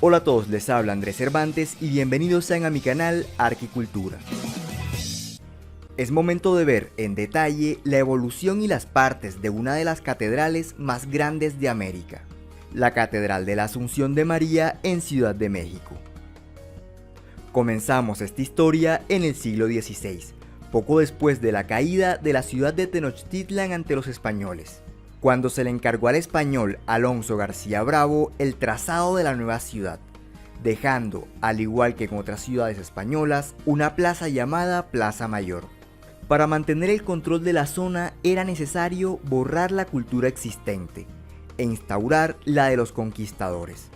Hola a todos, les habla Andrés Cervantes y bienvenidos sean a mi canal Arquicultura. Es momento de ver en detalle la evolución y las partes de una de las catedrales más grandes de América, la Catedral de la Asunción de María en Ciudad de México. Comenzamos esta historia en el siglo XVI, poco después de la caída de la ciudad de Tenochtitlan ante los españoles, cuando se le encargó al español Alonso García Bravo el trazado de la nueva ciudad, dejando, al igual que en otras ciudades españolas, una plaza llamada Plaza Mayor. Para mantener el control de la zona era necesario borrar la cultura existente e instaurar la de los conquistadores.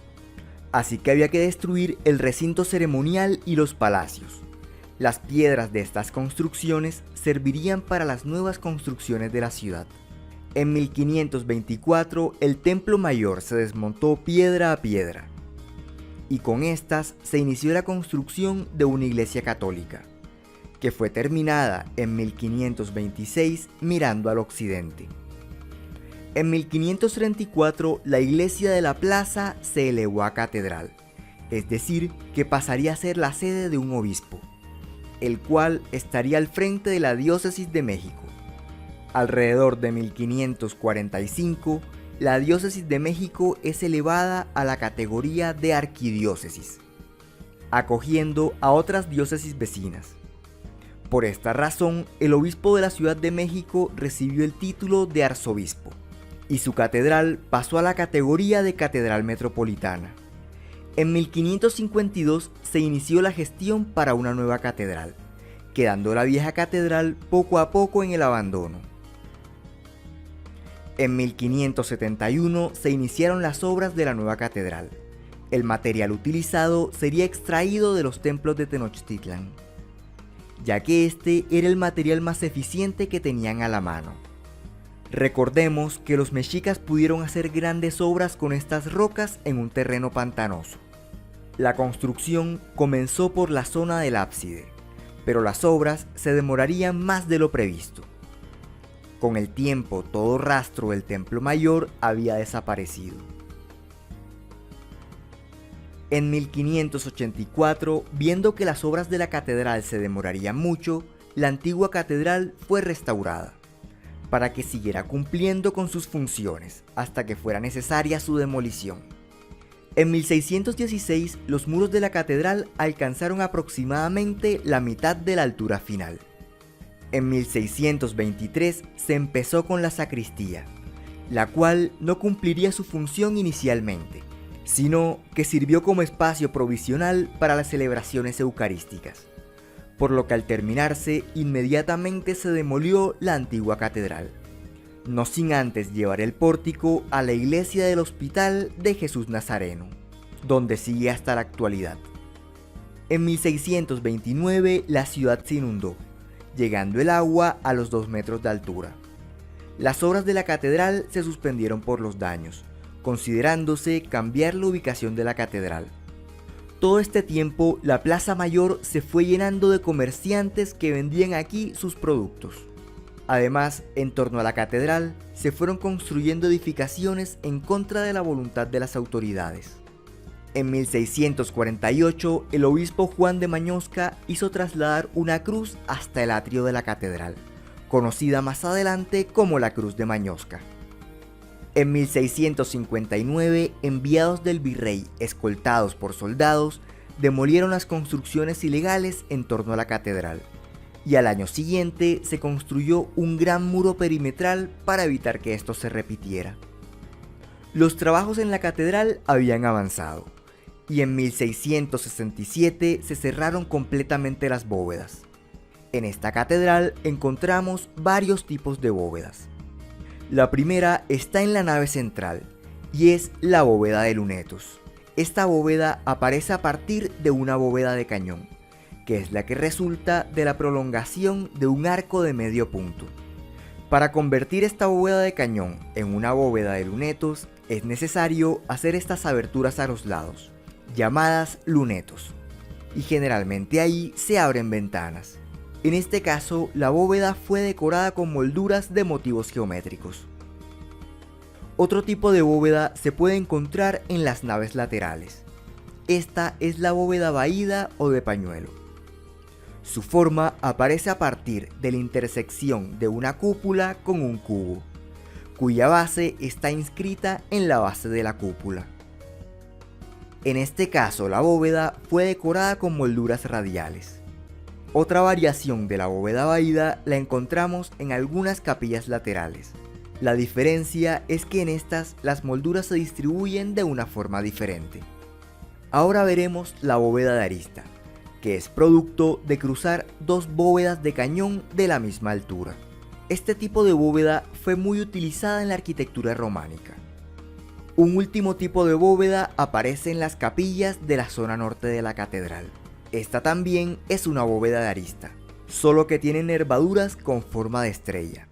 Así que había que destruir el recinto ceremonial y los palacios. Las piedras de estas construcciones servirían para las nuevas construcciones de la ciudad. En 1524 el Templo Mayor se desmontó piedra a piedra, y con estas se inició la construcción de una iglesia católica, que fue terminada en 1526 mirando al occidente. En 1534 la iglesia de la plaza se elevó a catedral, es decir, que pasaría a ser la sede de un obispo, el cual estaría al frente de la diócesis de México. Alrededor de 1545, la diócesis de México es elevada a la categoría de arquidiócesis, acogiendo a otras diócesis vecinas. Por esta razón, el obispo de la Ciudad de México recibió el título de arzobispo, y su catedral pasó a la categoría de catedral metropolitana. En 1552 se inició la gestión para una nueva catedral, quedando la vieja catedral poco a poco en el abandono. En 1571 se iniciaron las obras de la nueva catedral. El material utilizado sería extraído de los templos de Tenochtitlan, ya que este era el material más eficiente que tenían a la mano. Recordemos que los mexicas pudieron hacer grandes obras con estas rocas en un terreno pantanoso. La construcción comenzó por la zona del ábside, pero las obras se demorarían más de lo previsto. Con el tiempo, todo rastro del Templo Mayor había desaparecido. En 1584, viendo que las obras de la catedral se demorarían mucho, la antigua catedral fue restaurada, para que siguiera cumpliendo con sus funciones hasta que fuera necesaria su demolición. En 1616, los muros de la catedral alcanzaron aproximadamente la mitad de la altura final. En 1623 se empezó con la sacristía, la cual no cumpliría su función inicialmente, sino que sirvió como espacio provisional para las celebraciones eucarísticas, por lo que al terminarse inmediatamente se demolió la antigua catedral, no sin antes llevar el pórtico a la iglesia del Hospital de Jesús Nazareno, donde sigue hasta la actualidad. En 1629 la ciudad se inundó, llegando el agua a los 2 metros de altura. Las obras de la catedral se suspendieron por los daños, considerándose cambiar la ubicación de la catedral. Todo este tiempo, la Plaza Mayor se fue llenando de comerciantes que vendían aquí sus productos. Además, en torno a la catedral, se fueron construyendo edificaciones en contra de la voluntad de las autoridades. En 1648, el obispo Juan de Mañosca hizo trasladar una cruz hasta el atrio de la catedral, conocida más adelante como la Cruz de Mañosca. En 1659, enviados del virrey, escoltados por soldados, demolieron las construcciones ilegales en torno a la catedral, y al año siguiente se construyó un gran muro perimetral para evitar que esto se repitiera. Los trabajos en la catedral habían avanzado, y en 1667 se cerraron completamente las bóvedas. En esta catedral encontramos varios tipos de bóvedas. La primera está en la nave central, y es la bóveda de lunetos. Esta bóveda aparece a partir de una bóveda de cañón, que es la que resulta de la prolongación de un arco de medio punto. Para convertir esta bóveda de cañón en una bóveda de lunetos, es necesario hacer estas aberturas a los lados, llamadas lunetos, y generalmente ahí se abren ventanas. En este caso, la bóveda fue decorada con molduras de motivos geométricos. Otro tipo de bóveda se puede encontrar en las naves laterales, esta es la bóveda vaída o de pañuelo. Su forma aparece a partir de la intersección de una cúpula con un cubo, cuya base está inscrita en la base de la cúpula. En este caso, la bóveda fue decorada con molduras radiales. Otra variación de la bóveda vaída la encontramos en algunas capillas laterales. La diferencia es que en estas las molduras se distribuyen de una forma diferente. Ahora veremos la bóveda de arista, que es producto de cruzar dos bóvedas de cañón de la misma altura. Este tipo de bóveda fue muy utilizada en la arquitectura románica. Un último tipo de bóveda aparece en las capillas de la zona norte de la catedral. Esta también es una bóveda de arista, solo que tiene nervaduras con forma de estrella,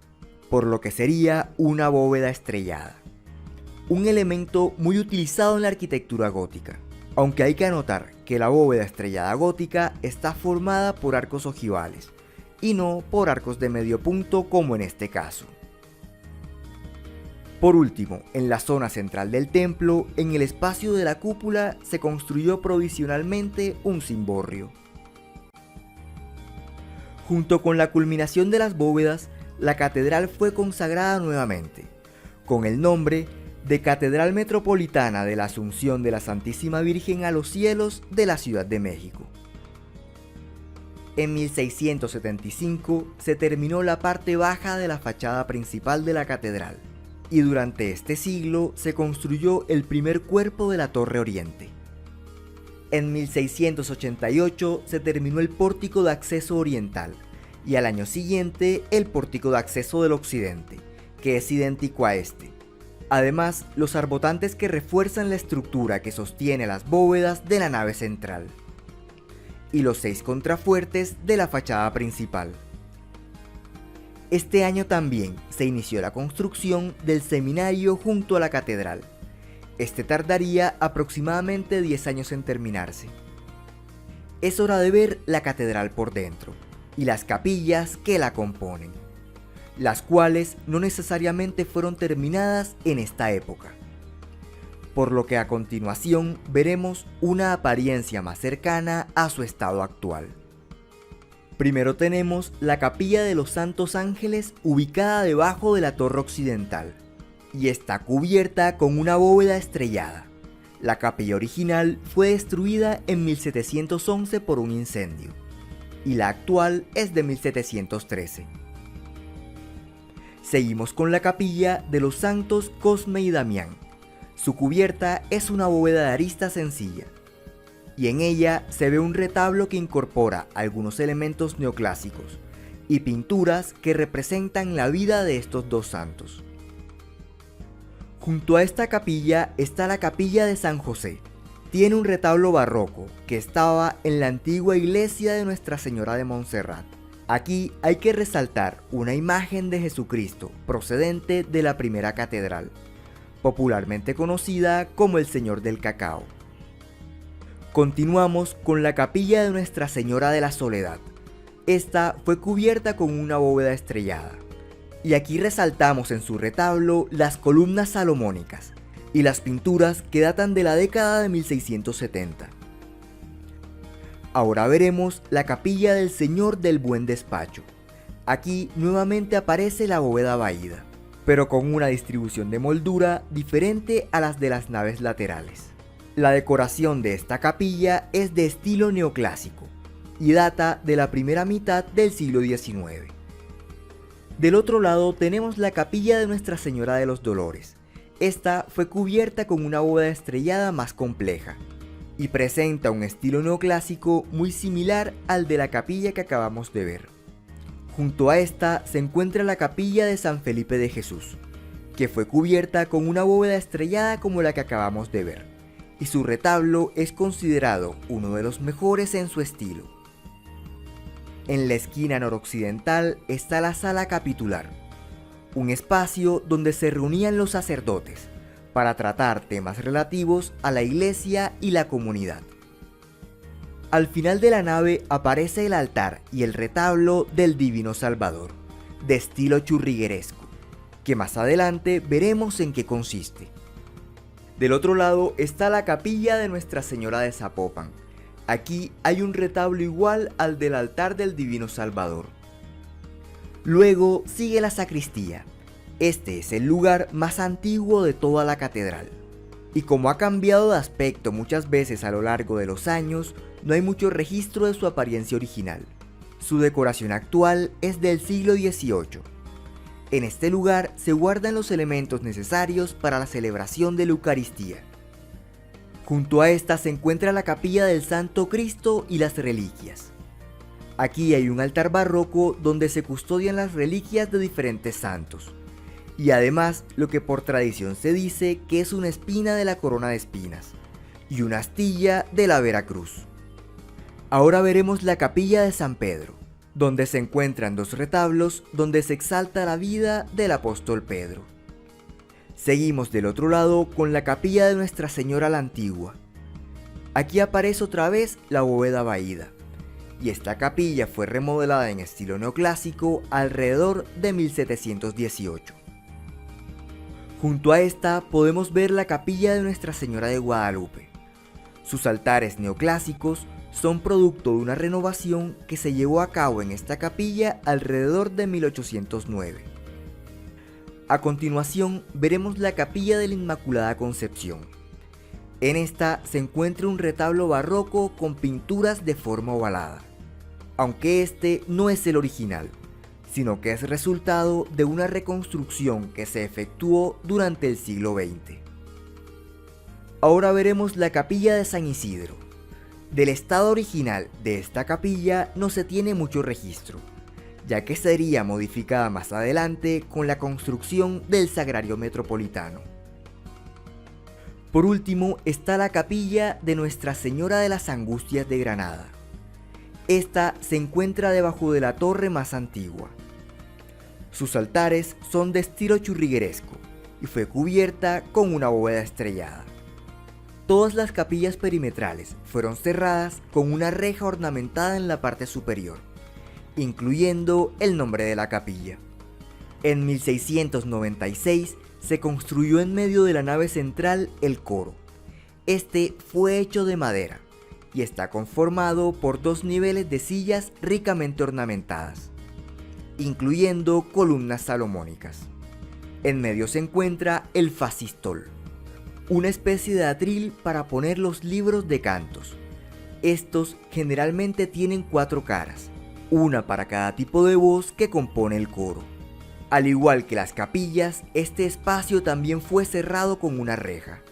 por lo que sería una bóveda estrellada. Un elemento muy utilizado en la arquitectura gótica, aunque hay que anotar que la bóveda estrellada gótica está formada por arcos ojivales, y no por arcos de medio punto como en este caso. Por último, en la zona central del templo, en el espacio de la cúpula, se construyó provisionalmente un cimborrio. Junto con la culminación de las bóvedas, la catedral fue consagrada nuevamente, con el nombre de Catedral Metropolitana de la Asunción de la Santísima Virgen a los Cielos de la Ciudad de México. En 1675 se terminó la parte baja de la fachada principal de la catedral, y durante este siglo se construyó el primer cuerpo de la Torre Oriente. En 1688 se terminó el pórtico de acceso oriental, y al año siguiente el pórtico de acceso del occidente, que es idéntico a este. Además, los arbotantes que refuerzan la estructura que sostiene las bóvedas de la nave central, y los 6 contrafuertes de la fachada principal. Este año también se inició la construcción del seminario junto a la catedral. Este tardaría aproximadamente 10 años en terminarse. Es hora de ver la catedral por dentro y las capillas que la componen, las cuales no necesariamente fueron terminadas en esta época, por lo que a continuación veremos una apariencia más cercana a su estado actual. Primero tenemos la Capilla de los Santos Ángeles, ubicada debajo de la torre occidental, y está cubierta con una bóveda estrellada. La capilla original fue destruida en 1711 por un incendio, y la actual es de 1713. Seguimos con la Capilla de los Santos Cosme y Damián. Su cubierta es una bóveda de arista sencilla, y en ella se ve un retablo que incorpora algunos elementos neoclásicos y pinturas que representan la vida de estos dos santos. Junto a esta capilla está la Capilla de San José. Tiene un retablo barroco que estaba en la antigua iglesia de Nuestra Señora de Montserrat. Aquí hay que resaltar una imagen de Jesucristo procedente de la primera catedral, popularmente conocida como el Señor del Cacao. Continuamos con la Capilla de Nuestra Señora de la Soledad. Esta fue cubierta con una bóveda estrellada, y aquí resaltamos en su retablo las columnas salomónicas y las pinturas que datan de la década de 1670. Ahora veremos la Capilla del Señor del Buen Despacho. Aquí nuevamente aparece la bóveda vaída, pero con una distribución de moldura diferente a las de las naves laterales. La decoración de esta capilla es de estilo neoclásico y data de la primera mitad del siglo XIX. Del otro lado tenemos la Capilla de Nuestra Señora de los Dolores. Esta fue cubierta con una bóveda estrellada más compleja y presenta un estilo neoclásico muy similar al de la capilla que acabamos de ver. Junto a esta se encuentra la Capilla de San Felipe de Jesús, que fue cubierta con una bóveda estrellada como la que acabamos de ver, y su retablo es considerado uno de los mejores en su estilo. En la esquina noroccidental está la sala capitular, un espacio donde se reunían los sacerdotes para tratar temas relativos a la iglesia y la comunidad. Al final de la nave aparece el altar y el retablo del Divino Salvador, de estilo churrigueresco, que más adelante veremos en qué consiste. Del otro lado está la capilla de Nuestra Señora de Zapopan. Aquí hay un retablo igual al del altar del Divino Salvador. Luego sigue la sacristía. Este es el lugar más antiguo de toda la catedral. Y como ha cambiado de aspecto muchas veces a lo largo de los años, no hay mucho registro de su apariencia original. Su decoración actual es del siglo XVIII. En este lugar se guardan los elementos necesarios para la celebración de la Eucaristía. Junto a esta se encuentra la capilla del Santo Cristo y las reliquias. Aquí hay un altar barroco donde se custodian las reliquias de diferentes santos. Y además, lo que por tradición se dice que es una espina de la corona de espinas y una astilla de la Veracruz. Ahora veremos la capilla de San Pedro, donde se encuentran dos retablos donde se exalta la vida del apóstol Pedro. Seguimos del otro lado con la capilla de Nuestra Señora la Antigua. Aquí aparece otra vez la bóveda vaída, y esta capilla fue remodelada en estilo neoclásico alrededor de 1718. Junto a esta podemos ver la capilla de Nuestra Señora de Guadalupe. Sus altares neoclásicos son producto de una renovación que se llevó a cabo en esta capilla alrededor de 1809. A continuación veremos la capilla de la Inmaculada Concepción. En esta se encuentra un retablo barroco con pinturas de forma ovalada, aunque este no es el original, sino que es resultado de una reconstrucción que se efectuó durante el siglo XX. Ahora veremos la capilla de San Isidro. Del estado original de esta capilla no se tiene mucho registro, ya que sería modificada más adelante con la construcción del Sagrario Metropolitano. Por último está la capilla de Nuestra Señora de las Angustias de Granada. Esta se encuentra debajo de la torre más antigua. Sus altares son de estilo churrigueresco y fue cubierta con una bóveda estrellada. Todas las capillas perimetrales fueron cerradas con una reja ornamentada en la parte superior, incluyendo el nombre de la capilla. En 1696 se construyó en medio de la nave central el coro. Este fue hecho de madera y está conformado por dos niveles de sillas ricamente ornamentadas, incluyendo columnas salomónicas. En medio se encuentra el fascistol, una especie de atril para poner los libros de cantos. Estos generalmente tienen 4 caras, una para cada tipo de voz que compone el coro. Al igual que las capillas, este espacio también fue cerrado con una reja.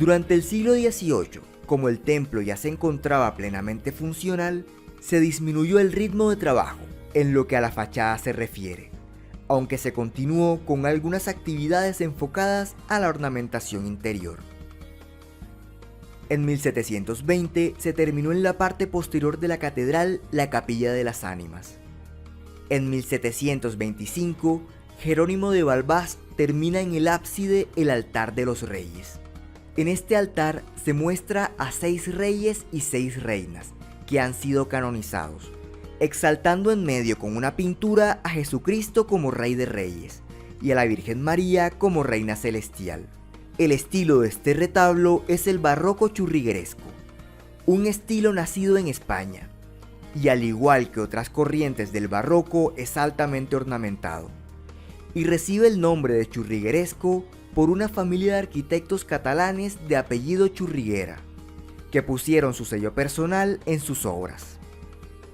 Durante el siglo XVIII, como el templo ya se encontraba plenamente funcional, se disminuyó el ritmo de trabajo en lo que a la fachada se refiere, aunque se continuó con algunas actividades enfocadas a la ornamentación interior. En 1720 se terminó en la parte posterior de la catedral la Capilla de las Ánimas. En 1725, Jerónimo de Balbás termina en el ábside el altar de los reyes. En este altar se muestra a 6 reyes y 6 reinas que han sido canonizados, exaltando en medio con una pintura a Jesucristo como Rey de Reyes y a la Virgen María como Reina Celestial. El estilo de este retablo es el barroco churrigueresco, un estilo nacido en España, y al igual que otras corrientes del barroco es altamente ornamentado, y recibe el nombre de churrigueresco por una familia de arquitectos catalanes de apellido Churriguera, que pusieron su sello personal en sus obras.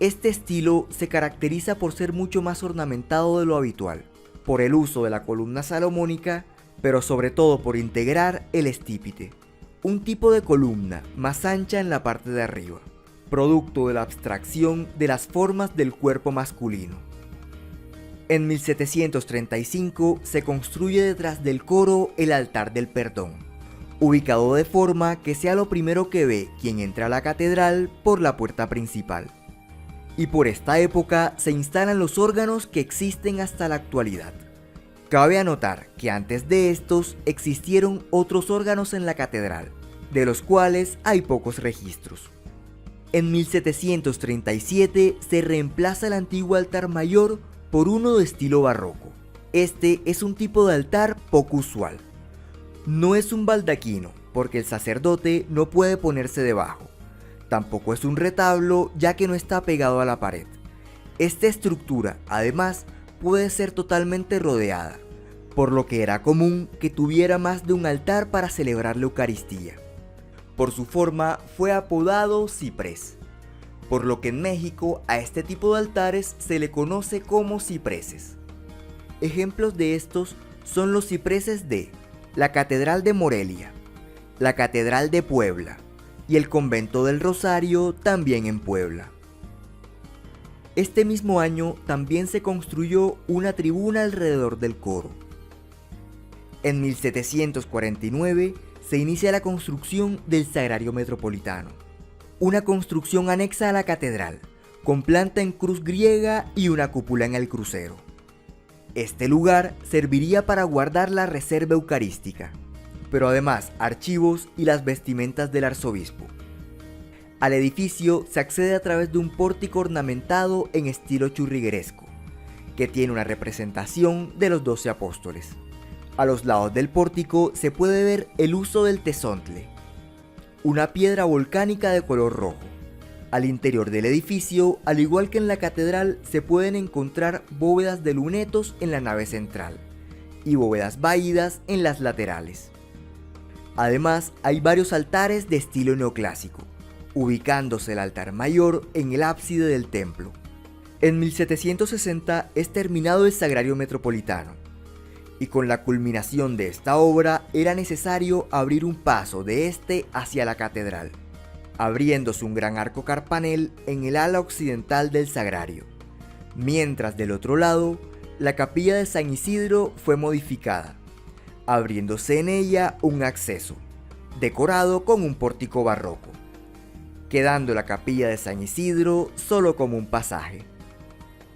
Este estilo se caracteriza por ser mucho más ornamentado de lo habitual, por el uso de la columna salomónica, pero sobre todo por integrar el estípite, un tipo de columna más ancha en la parte de arriba, producto de la abstracción de las formas del cuerpo masculino. En 1735 se construye detrás del coro el altar del perdón, ubicado de forma que sea lo primero que ve quien entra a la catedral por la puerta principal. Y por esta época se instalan los órganos que existen hasta la actualidad. Cabe anotar que antes de estos existieron otros órganos en la catedral, de los cuales hay pocos registros. En 1737 se reemplaza el antiguo altar mayor por uno de estilo barroco. Este es un tipo de altar poco usual. No es un baldaquino, porque el sacerdote no puede ponerse debajo. Tampoco es un retablo, ya que no está pegado a la pared. Esta estructura, además, puede ser totalmente rodeada, por lo que era común que tuviera más de un altar para celebrar la Eucaristía. Por su forma fue apodado ciprés, por lo que en México a este tipo de altares se le conoce como cipreses. Ejemplos de estos son los cipreses de la Catedral de Morelia, la Catedral de Puebla y el Convento del Rosario, también en Puebla. Este mismo año también se construyó una tribuna alrededor del coro. En 1749 se inicia la construcción del Sagrario Metropolitano, una construcción anexa a la catedral, con planta en cruz griega y una cúpula en el crucero. Este lugar serviría para guardar la reserva eucarística, pero además archivos y las vestimentas del arzobispo. Al edificio se accede a través de un pórtico ornamentado en estilo churrigueresco, que tiene una representación de los 12 apóstoles. A los lados del pórtico se puede ver el uso del tezontle, una piedra volcánica de color rojo. Al interior del edificio, al igual que en la catedral, se pueden encontrar bóvedas de lunetos en la nave central y bóvedas vaídas en las laterales. Además, hay varios altares de estilo neoclásico, ubicándose el altar mayor en el ábside del templo. En 1760 es terminado el Sagrario Metropolitano, y con la culminación de esta obra era necesario abrir un paso de este hacia la catedral, abriéndose un gran arco carpanel en el ala occidental del sagrario, mientras del otro lado la capilla de San Isidro fue modificada, abriéndose en ella un acceso, decorado con un pórtico barroco, quedando la capilla de San Isidro solo como un pasaje.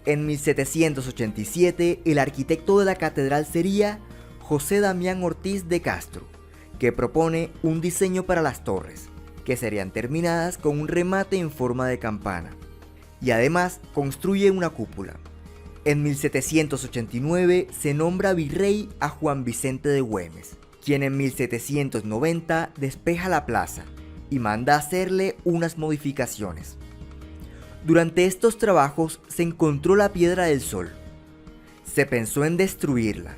En 1787 el arquitecto de la catedral sería José Damián Ortiz de Castro, que propone un diseño para las torres, que serían terminadas con un remate en forma de campana, y además construye una cúpula. En 1789 se nombra virrey a Juan Vicente de Güemes, quien en 1790 despeja la plaza y manda hacerle unas modificaciones. Durante estos trabajos se encontró la Piedra del Sol. Se pensó en destruirla,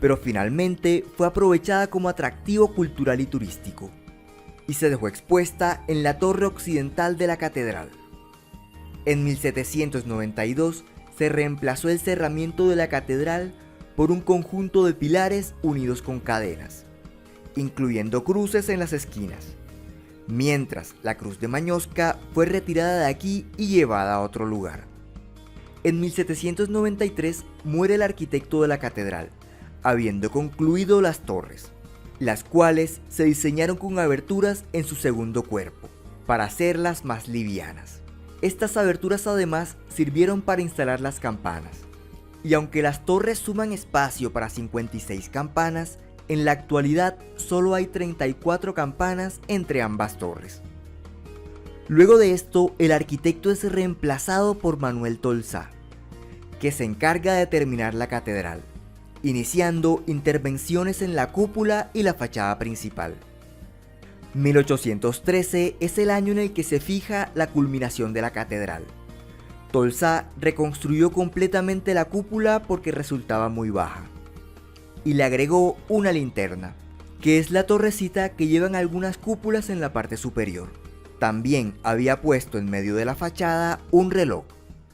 pero finalmente fue aprovechada como atractivo cultural y turístico, y se dejó expuesta en la torre occidental de la catedral. En 1792 se reemplazó el cerramiento de la catedral por un conjunto de pilares unidos con cadenas, incluyendo cruces en las esquinas, mientras la cruz de Mañosca fue retirada de aquí y llevada a otro lugar. En 1793 muere el arquitecto de la catedral, habiendo concluido las torres, las cuales se diseñaron con aberturas en su segundo cuerpo, para hacerlas más livianas. Estas aberturas además sirvieron para instalar las campanas, y aunque las torres suman espacio para 56 campanas, en la actualidad solo hay 34 campanas entre ambas torres. Luego de esto, el arquitecto es reemplazado por Manuel Tolsá, que se encarga de terminar la catedral, iniciando intervenciones en la cúpula y la fachada principal. 1813 es el año en el que se fija la culminación de la catedral. Tolsá reconstruyó completamente la cúpula porque resultaba muy baja, y le agregó una linterna, que es la torrecita que llevan algunas cúpulas en la parte superior. También había puesto en medio de la fachada un reloj,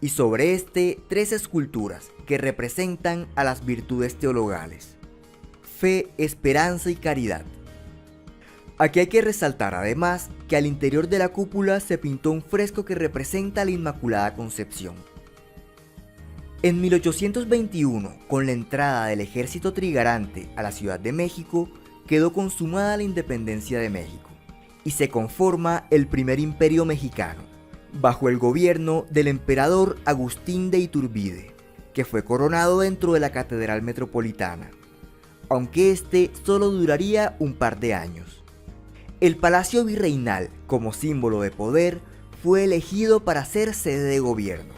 y sobre este 3 esculturas que representan a las virtudes teologales: fe, esperanza y caridad. Aquí hay que resaltar además que al interior de la cúpula se pintó un fresco que representa a la Inmaculada Concepción. En 1821, con la entrada del ejército trigarante a la Ciudad de México, quedó consumada la independencia de México y se conforma el primer imperio mexicano, bajo el gobierno del emperador Agustín de Iturbide, que fue coronado dentro de la Catedral Metropolitana, aunque este solo duraría un par de años. El Palacio Virreinal, como símbolo de poder, fue elegido para ser sede de gobierno.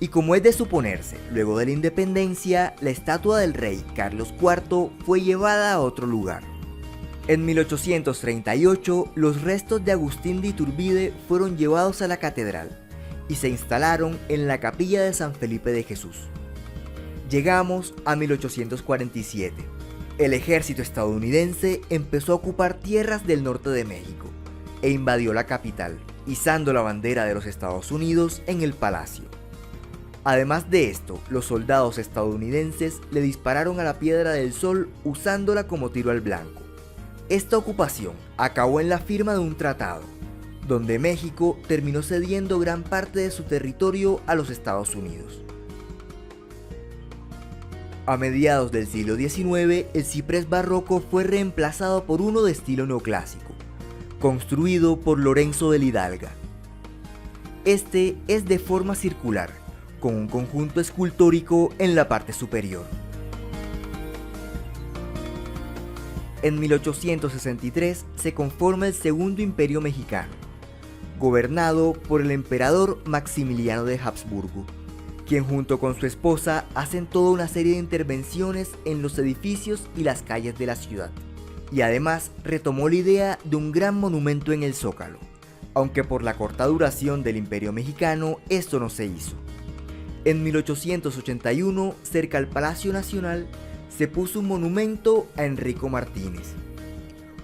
Y como es de suponerse, luego de la independencia, la estatua del rey Carlos IV fue llevada a otro lugar, En 1838, los restos de Agustín de Iturbide fueron llevados a la catedral y se instalaron en la capilla de San Felipe de Jesús. Llegamos a 1847. El ejército estadounidense empezó a ocupar tierras del norte de México e invadió la capital, izando la bandera de los Estados Unidos en el palacio. Además de esto, los soldados estadounidenses le dispararon a la Piedra del Sol usándola como tiro al blanco. Esta ocupación acabó en la firma de un tratado, donde México terminó cediendo gran parte de su territorio a los Estados Unidos. A mediados del siglo XIX, el ciprés barroco fue reemplazado por uno de estilo neoclásico, construido por Lorenzo de Hidalga. Este es de forma circular, con un conjunto escultórico en la parte superior. En 1863 se conforma el Segundo Imperio Mexicano, gobernado por el emperador Maximiliano de Habsburgo, quien junto con su esposa hacen toda una serie de intervenciones en los edificios y las calles de la ciudad, y además retomó la idea de un gran monumento en el Zócalo, aunque por la corta duración del Imperio Mexicano esto no se hizo. En 1881, cerca al Palacio Nacional, se puso un monumento a Enrico Martínez,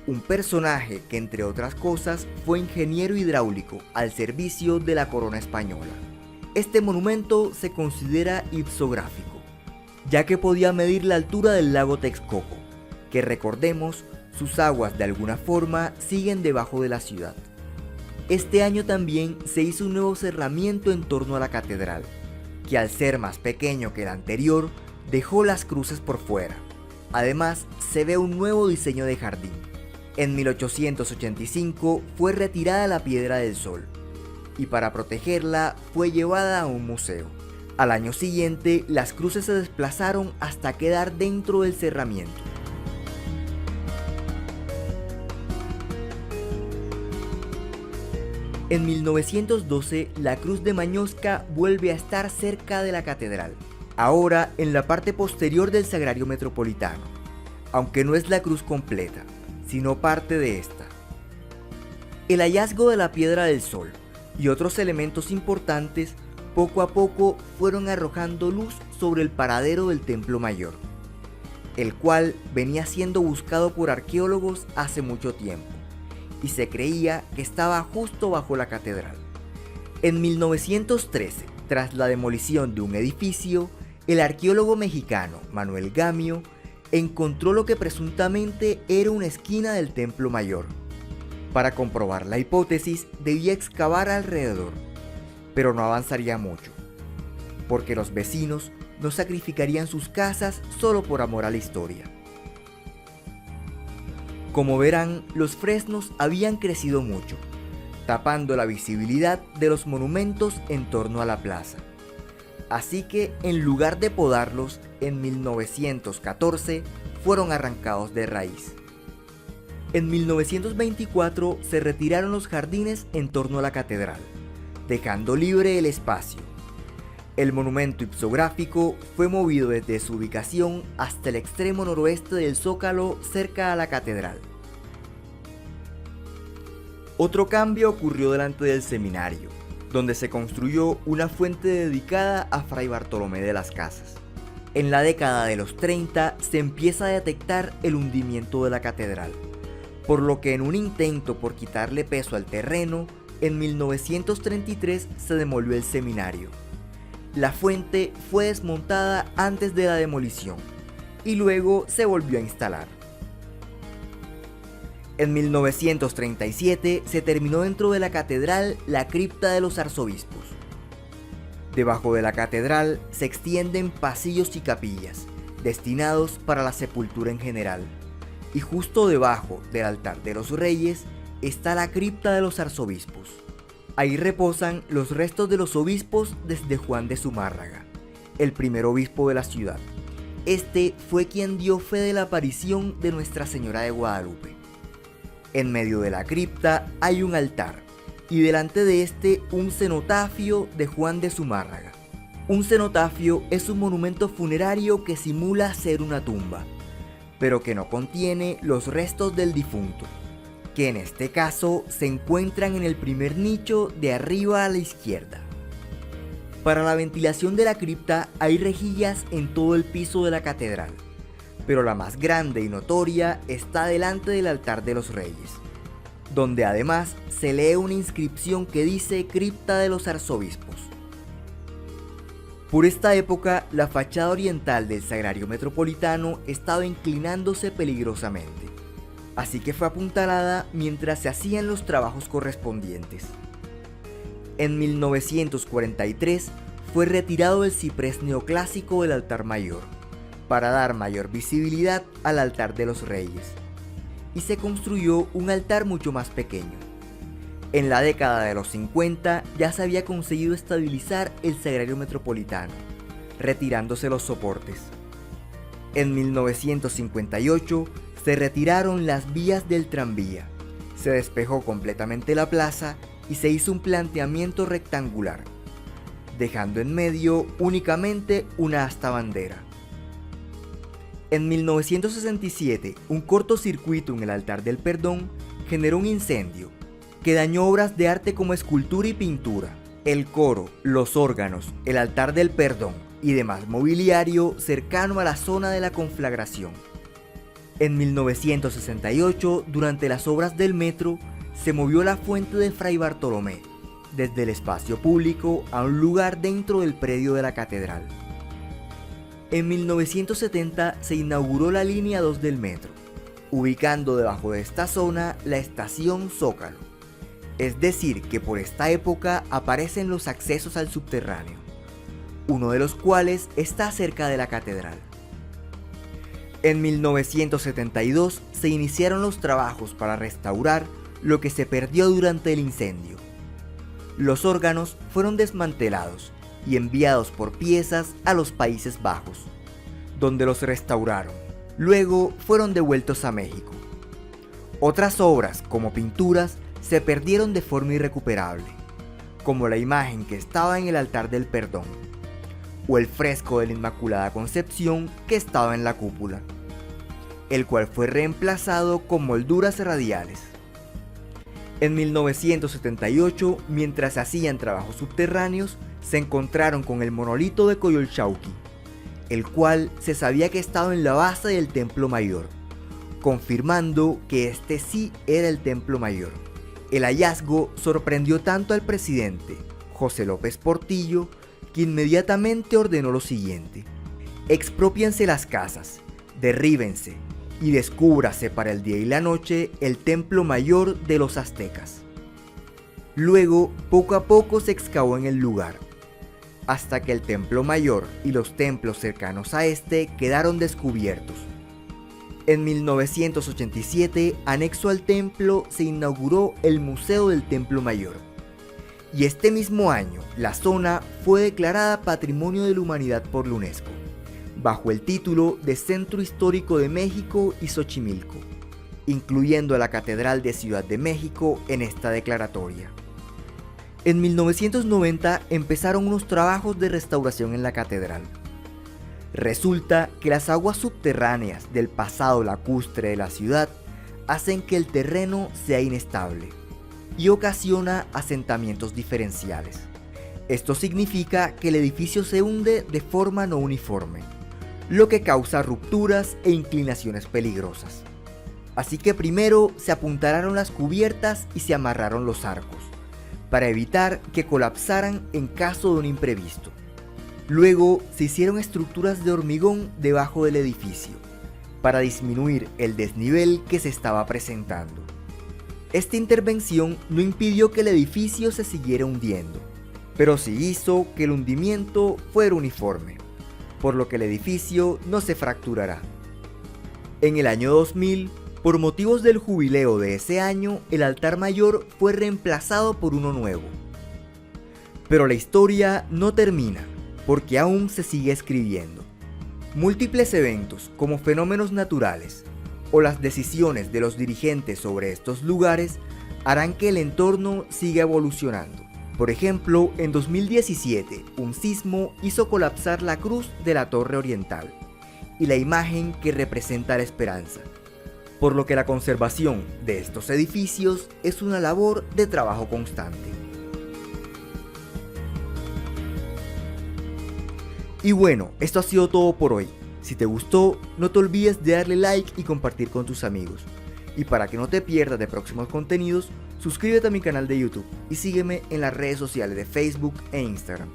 un personaje que entre otras cosas fue ingeniero hidráulico al servicio de la corona española. Este monumento se considera ipsográfico, ya que podía medir la altura del lago Texcoco, que recordemos, sus aguas de alguna forma siguen debajo de la ciudad. Este año también se hizo un nuevo cerramiento en torno a la catedral, que al ser más pequeño que el anterior, dejó las cruces por fuera. Además, se ve un nuevo diseño de jardín. En 1885 fue retirada la Piedra del Sol, y para protegerla fue llevada a un museo. Al año siguiente, las cruces se desplazaron hasta quedar dentro del cerramiento. En 1912, la cruz de Mañosca vuelve a estar cerca de la catedral, ahora en la parte posterior del Sagrario Metropolitano, aunque no es la cruz completa, sino parte de esta. El hallazgo de la Piedra del Sol y otros elementos importantes poco a poco fueron arrojando luz sobre el paradero del Templo Mayor, el cual venía siendo buscado por arqueólogos hace mucho tiempo, y se creía que estaba justo bajo la catedral. En 1913, tras la demolición de un edificio, el arqueólogo mexicano Manuel Gamio encontró lo que presuntamente era una esquina del Templo Mayor. Para comprobar la hipótesis, debía excavar alrededor, pero no avanzaría mucho, porque los vecinos no sacrificarían sus casas solo por amor a la historia. Como verán, los fresnos habían crecido mucho, tapando la visibilidad de los monumentos en torno a la plaza. Así que, en lugar de podarlos, en 1914 fueron arrancados de raíz. En 1924 se retiraron los jardines en torno a la catedral, dejando libre el espacio. El monumento ipsográfico fue movido desde su ubicación hasta el extremo noroeste del Zócalo, cerca a la catedral. Otro cambio ocurrió delante del seminario, donde se construyó una fuente dedicada a Fray Bartolomé de las Casas. En la década de los 30 se empieza a detectar el hundimiento de la catedral, por lo que en un intento por quitarle peso al terreno, en 1933 se demolió el seminario. La fuente fue desmontada antes de la demolición y luego se volvió a instalar. En 1937 se terminó dentro de la catedral la cripta de los arzobispos. Debajo de la catedral se extienden pasillos y capillas, destinados para la sepultura en general, y justo debajo del altar de los reyes está la cripta de los arzobispos. Ahí reposan los restos de los obispos desde Juan de Zumárraga, el primer obispo de la ciudad. Este fue quien dio fe de la aparición de Nuestra Señora de Guadalupe. En medio de la cripta hay un altar, y delante de este un cenotafio de Juan de Zumárraga. Un cenotafio es un monumento funerario que simula ser una tumba, pero que no contiene los restos del difunto, que en este caso se encuentran en el primer nicho de arriba a la izquierda. Para la ventilación de la cripta hay rejillas en todo el piso de la catedral, pero la más grande y notoria está delante del altar de los reyes, donde además se lee una inscripción que dice Cripta de los Arzobispos. Por esta época, la fachada oriental del Sagrario Metropolitano estaba inclinándose peligrosamente, así que fue apuntalada mientras se hacían los trabajos correspondientes. En 1943 fue retirado el ciprés neoclásico del altar mayor, para dar mayor visibilidad al altar de los reyes, y se construyó un altar mucho más pequeño. En la década de los 50 ya se había conseguido estabilizar el Sagrario Metropolitano, retirándose los soportes. En 1958 se retiraron las vías del tranvía, se despejó completamente la plaza y se hizo un planteamiento rectangular, dejando en medio únicamente una asta bandera. En 1967, un cortocircuito en el Altar del Perdón generó un incendio que dañó obras de arte como escultura y pintura, el coro, los órganos, el Altar del Perdón y demás mobiliario cercano a la zona de la conflagración. En 1968, durante las obras del metro, se movió la fuente de Fray Bartolomé, desde el espacio público a un lugar dentro del predio de la catedral. En 1970 se inauguró la línea 2 del metro, ubicando debajo de esta zona la estación Zócalo. Es decir, que por esta época aparecen los accesos al subterráneo, uno de los cuales está cerca de la catedral. En 1972 se iniciaron los trabajos para restaurar lo que se perdió durante el incendio. Los órganos fueron desmantelados y enviados por piezas a los Países Bajos, donde los restauraron. Luego fueron devueltos a México. Otras obras, como pinturas, se perdieron de forma irrecuperable, como la imagen que estaba en el Altar del Perdón, o el fresco de la Inmaculada Concepción que estaba en la cúpula, el cual fue reemplazado con molduras radiales. En 1978, mientras se hacían trabajos subterráneos, se encontraron con el monolito de Coyolxauhqui, el cual se sabía que estaba en la base del Templo Mayor, confirmando que este sí era el Templo Mayor. El hallazgo sorprendió tanto al presidente, José López Portillo, que inmediatamente ordenó lo siguiente: exprópiense las casas, derríbense y descúbrase para el día y la noche el Templo Mayor de los aztecas. Luego, poco a poco se excavó en el lugar, hasta que el Templo Mayor y los templos cercanos a este quedaron descubiertos. En 1987, anexo al templo, se inauguró el Museo del Templo Mayor. Y este mismo año, la zona fue declarada Patrimonio de la Humanidad por la UNESCO, bajo el título de Centro Histórico de México y Xochimilco, incluyendo a la Catedral de Ciudad de México en esta declaratoria. En 1990 empezaron unos trabajos de restauración en la catedral. Resulta que las aguas subterráneas del pasado lacustre de la ciudad hacen que el terreno sea inestable y ocasiona asentamientos diferenciales. Esto significa que el edificio se hunde de forma no uniforme, lo que causa rupturas e inclinaciones peligrosas. Así que primero se apuntalaron las cubiertas y se amarraron los arcos, para evitar que colapsaran en caso de un imprevisto. Luego se hicieron estructuras de hormigón debajo del edificio, para disminuir el desnivel que se estaba presentando. Esta intervención no impidió que el edificio se siguiera hundiendo, pero sí hizo que el hundimiento fuera uniforme, por lo que el edificio no se fracturará. En el año 2000, por motivos del jubileo de ese año, el altar mayor fue reemplazado por uno nuevo. Pero la historia no termina, porque aún se sigue escribiendo. Múltiples eventos, como fenómenos naturales, o las decisiones de los dirigentes sobre estos lugares, harán que el entorno siga evolucionando. Por ejemplo, en 2017, un sismo hizo colapsar la cruz de la Torre Oriental, y la imagen que representa la esperanza, por lo que la conservación de estos edificios es una labor de trabajo constante. Y bueno, esto ha sido todo por hoy. Si te gustó, no te olvides de darle like y compartir con tus amigos. Y para que no te pierdas de próximos contenidos, suscríbete a mi canal de YouTube y sígueme en las redes sociales de Facebook e Instagram.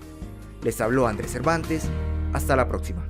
Les habló Andrés Cervantes, hasta la próxima.